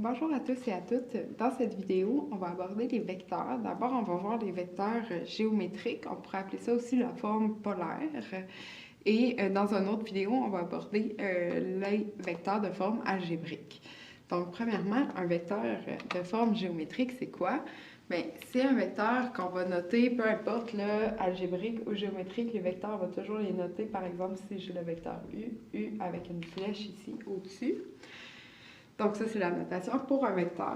Bonjour à tous et à toutes. Dans cette vidéo, on va aborder les vecteurs. D'abord, on va voir les vecteurs géométriques. On pourrait appeler ça aussi la forme polaire. Et dans une autre vidéo, on va aborder les vecteurs de forme algébrique. Donc, premièrement, un vecteur de forme géométrique, c'est quoi? Bien, c'est un vecteur qu'on va noter, peu importe, là, algébrique ou géométrique, les vecteurs, on va toujours les noter. Par exemple, si j'ai le vecteur U avec une flèche ici au-dessus. Donc ça, c'est la notation pour un vecteur.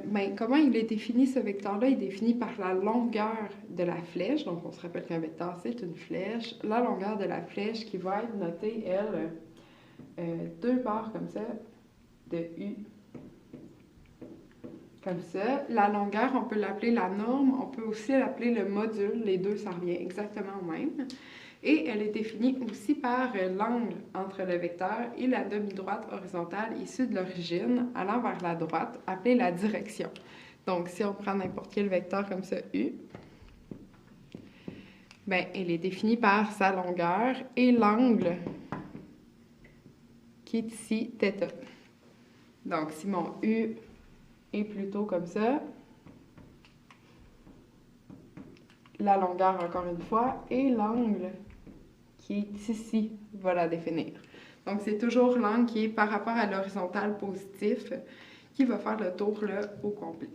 Mais comment il est défini, ce vecteur-là? Il est défini par la longueur de la flèche. Donc on se rappelle qu'un vecteur, c'est une flèche. La longueur de la flèche qui va être notée, elle, deux barres comme ça, de U. Comme ça. La longueur, on peut l'appeler la norme. On peut aussi l'appeler le module. Les deux, ça revient exactement au même. Et elle est définie aussi par l'angle entre le vecteur et la demi-droite horizontale issue de l'origine allant vers la droite, appelée la direction. Donc, si on prend n'importe quel vecteur comme ça, U, bien, elle est définie par sa longueur et l'angle qui est ici, θ. Donc, si mon U est plutôt comme ça, la longueur, encore une fois, et l'angle qui est ici va la définir. Donc, c'est toujours l'angle qui est par rapport à l'horizontale positif qui va faire le tour là, au complet.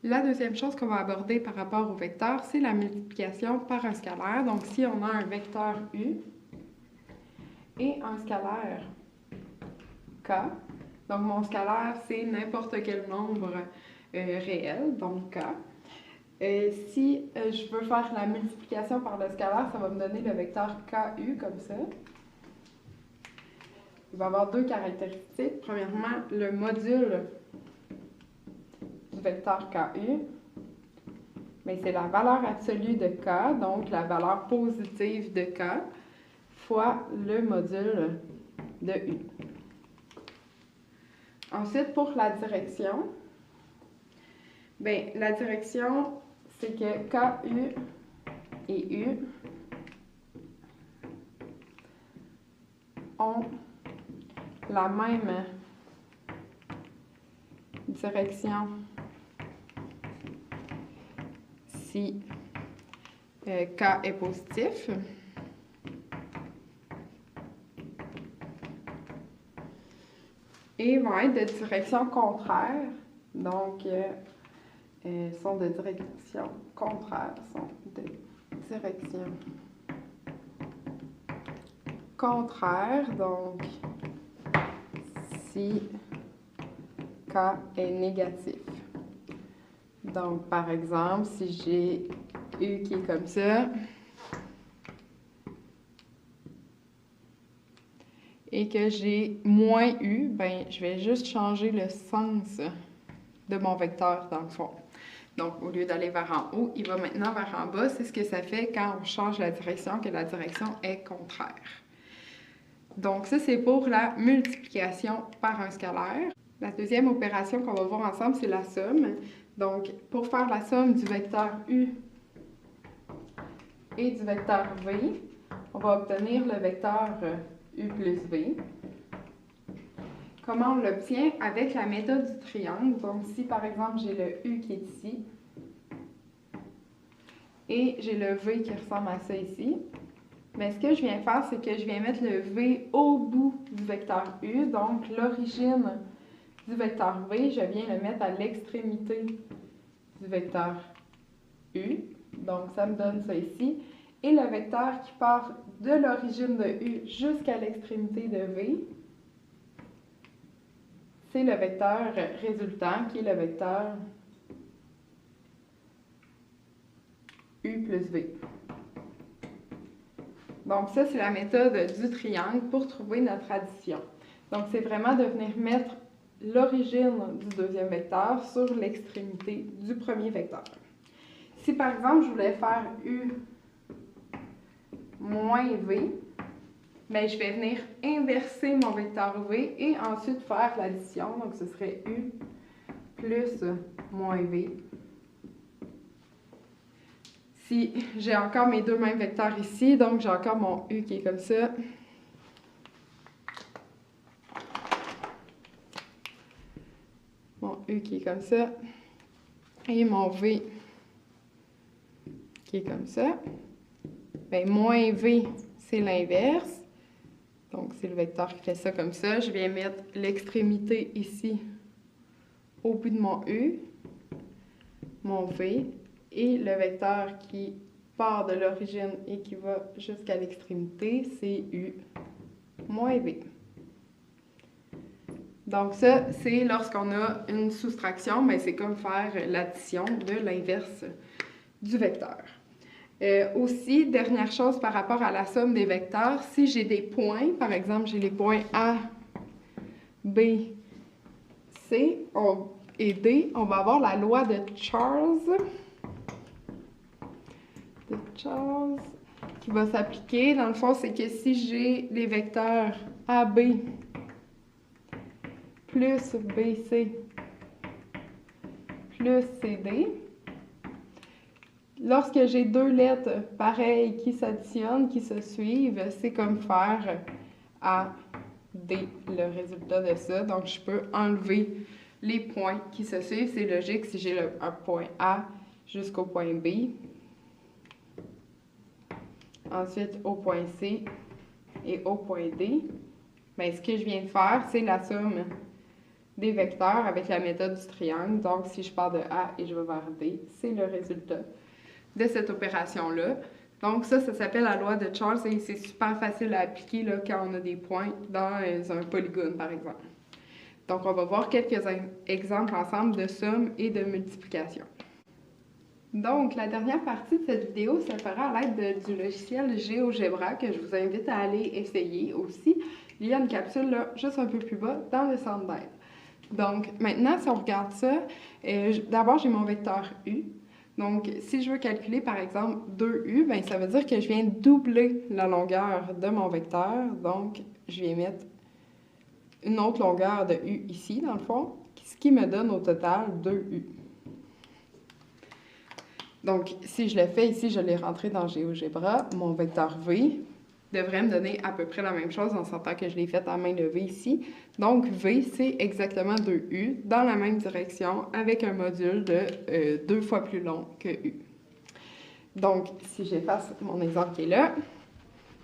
La deuxième chose qu'on va aborder par rapport au vecteur, c'est la multiplication par un scalaire. Donc, si on a un vecteur U et un scalaire K, donc mon scalaire, c'est n'importe quel nombre réel, donc K. Si je veux faire la multiplication par le scalaire, ça va me donner le vecteur KU comme ça. Il va avoir deux caractéristiques. Premièrement, le module du vecteur KU, mais c'est la valeur absolue de K, donc la valeur positive de K, fois le module de U. Ensuite, pour la direction, bien, la direction, c'est que KU et U ont la même direction si K est positif. Et vont être de direction contraire, donc sont de direction contraire, donc si K est négatif. Donc, par exemple, si j'ai U qui est comme ça, et que j'ai moins U, ben, je vais juste changer le sens de mon vecteur dans le fond. Donc, au lieu d'aller vers en haut, il va maintenant vers en bas. C'est ce que ça fait quand on change la direction, que la direction est contraire. Donc, ça, c'est pour la multiplication par un scalaire. La deuxième opération qu'on va voir ensemble, c'est la somme. Donc, pour faire la somme du vecteur U et du vecteur V, on va obtenir le vecteur U plus V. Comment on l'obtient? Avec la méthode du triangle. Donc, si par exemple j'ai le U qui est ici et j'ai le V qui ressemble à ça ici, mais ce que je viens faire, c'est que je viens mettre le V au bout du vecteur U. Donc, l'origine du vecteur V, je viens le mettre à l'extrémité du vecteur U. Donc, ça me donne ça ici. Et le vecteur qui part de l'origine de U jusqu'à l'extrémité de V, c'est le vecteur résultant qui est le vecteur U plus V. Donc ça, c'est la méthode du triangle pour trouver notre addition. Donc c'est vraiment de venir mettre l'origine du deuxième vecteur sur l'extrémité du premier vecteur. Si par exemple, je voulais faire U moins V, bien, je vais venir inverser mon vecteur V et ensuite faire l'addition. Donc, ce serait U plus moins V. Si j'ai encore mes deux mêmes vecteurs ici, donc j'ai encore mon U qui est comme ça. U qui est comme ça, et mon V qui est comme ça, bien, moins V, c'est l'inverse. Donc, c'est le vecteur qui fait ça comme ça. Je viens mettre l'extrémité ici, au bout de mon U, mon V, et le vecteur qui part de l'origine et qui va jusqu'à l'extrémité, c'est U moins V. Donc ça, c'est lorsqu'on a une soustraction, mais c'est comme faire l'addition de l'inverse du vecteur. Aussi, dernière chose par rapport à la somme des vecteurs, si j'ai des points, par exemple, j'ai les points A, B, C et D, on va avoir la loi de Charles qui va s'appliquer. Dans le fond, c'est que si j'ai les vecteurs AB plus BC plus CD, lorsque j'ai deux lettres pareilles qui s'additionnent, qui se suivent, c'est comme faire AD, le résultat de ça. Donc, je peux enlever les points qui se suivent. C'est logique si j'ai un point A jusqu'au point B. Ensuite, au point C et au point D. Bien, ce que je viens de faire, c'est la somme des vecteurs avec la méthode du triangle. Donc, si je pars de A et je vais vers D, c'est le résultat de cette opération-là. Donc, ça s'appelle la loi de Charles et c'est super facile à appliquer là, quand on a des points dans un polygone, par exemple. Donc, on va voir quelques exemples ensemble de somme et de multiplication. Donc, la dernière partie de cette vidéo se fera à l'aide du logiciel GeoGebra que je vous invite à aller essayer aussi. Il y a une capsule là, juste un peu plus bas dans le centre d'aide. Donc, maintenant, si on regarde ça, d'abord, j'ai mon vecteur U. Donc, si je veux calculer, par exemple, 2U, bien, ça veut dire que je viens doubler la longueur de mon vecteur. Donc, je viens mettre une autre longueur de U ici, dans le fond, ce qui me donne au total 2U. Donc, si je le fais ici, je l'ai rentré dans GeoGebra, mon vecteur V devrait me donner à peu près la même chose, en sentant que je l'ai fait à main levée ici. Donc, V, c'est exactement 2U dans la même direction avec un module de 2 fois plus long que U. Donc, si j'efface mon exemple qui est là,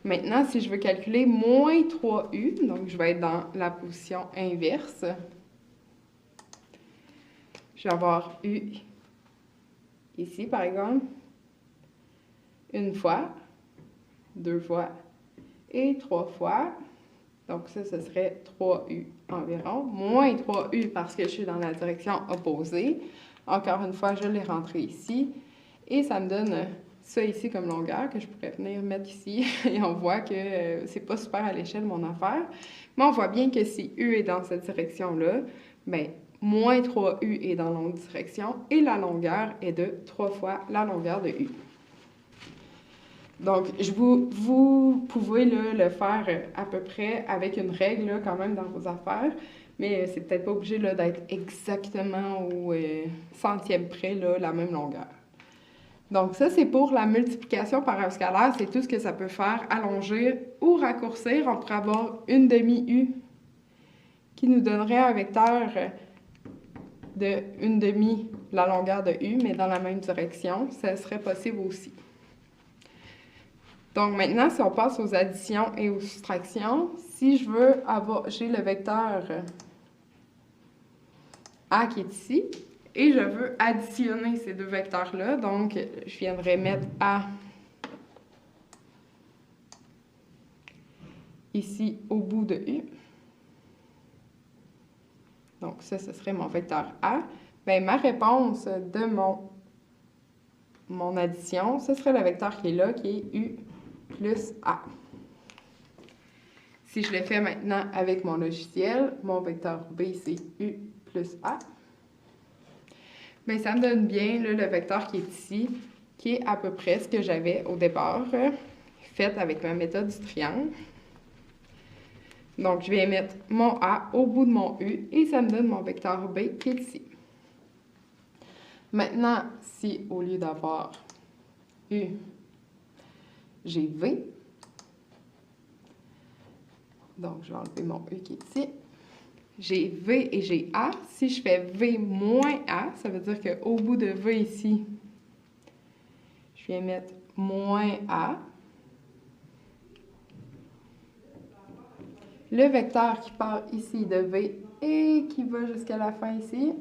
maintenant, si je veux calculer moins 3U, donc je vais être dans la position inverse, je vais avoir U ici, par exemple, une fois, deux fois et trois fois. Donc ça, ce serait 3U environ. Moins 3U parce que je suis dans la direction opposée. Encore une fois, je l'ai rentré ici. Et ça me donne ça ici comme longueur que je pourrais venir mettre ici. Et on voit que c'est pas super à l'échelle mon affaire. Mais on voit bien que si U est dans cette direction-là, bien, moins 3U est dans l'autre direction. Et la longueur est de 3 fois la longueur de U. Donc, vous pouvez là, le faire à peu près avec une règle là, quand même dans vos affaires, mais c'est peut-être pas obligé d'être exactement au centième près là, la même longueur. Donc, ça, c'est pour la multiplication par un scalaire. C'est tout ce que ça peut faire, allonger ou raccourcir. On pourrait avoir une demi-U qui nous donnerait un vecteur de une demi la longueur de U, mais dans la même direction. Ça serait possible aussi. Donc maintenant, si on passe aux additions et aux soustractions, si je veux avoir, j'ai le vecteur A qui est ici, et je veux additionner ces deux vecteurs-là, donc je viendrais mettre A ici au bout de U. Donc ça, ce serait mon vecteur A. Bien, ma réponse de mon addition, ce serait le vecteur qui est là, qui est U plus A. Si je le fais maintenant avec mon logiciel, mon vecteur B, c'est U plus A. Bien, ça me donne bien là, le vecteur qui est ici, qui est à peu près ce que j'avais au départ, fait avec ma méthode du triangle. Donc, je vais mettre mon A au bout de mon U et ça me donne mon vecteur B qui est ici. Maintenant, si au lieu d'avoir U, j'ai V, donc je vais enlever mon U qui est ici, j'ai V et j'ai A. Si je fais V moins A, ça veut dire qu'au bout de V ici, je viens mettre moins A. Le vecteur qui part ici de V et qui va jusqu'à la fin ici,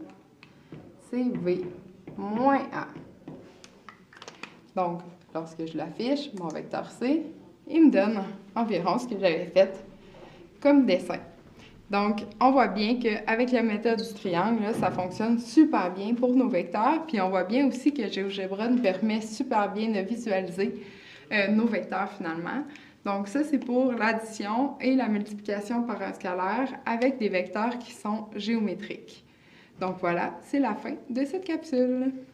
c'est V moins A. Donc, lorsque je l'affiche, mon vecteur C, il me donne environ ce que j'avais fait comme dessin. Donc, on voit bien qu'avec la méthode du triangle, là, ça fonctionne super bien pour nos vecteurs. Puis, on voit bien aussi que GeoGebra nous permet super bien de visualiser nos vecteurs finalement. Donc, ça, c'est pour l'addition et la multiplication par un scalaire avec des vecteurs qui sont géométriques. Donc, voilà, c'est la fin de cette capsule.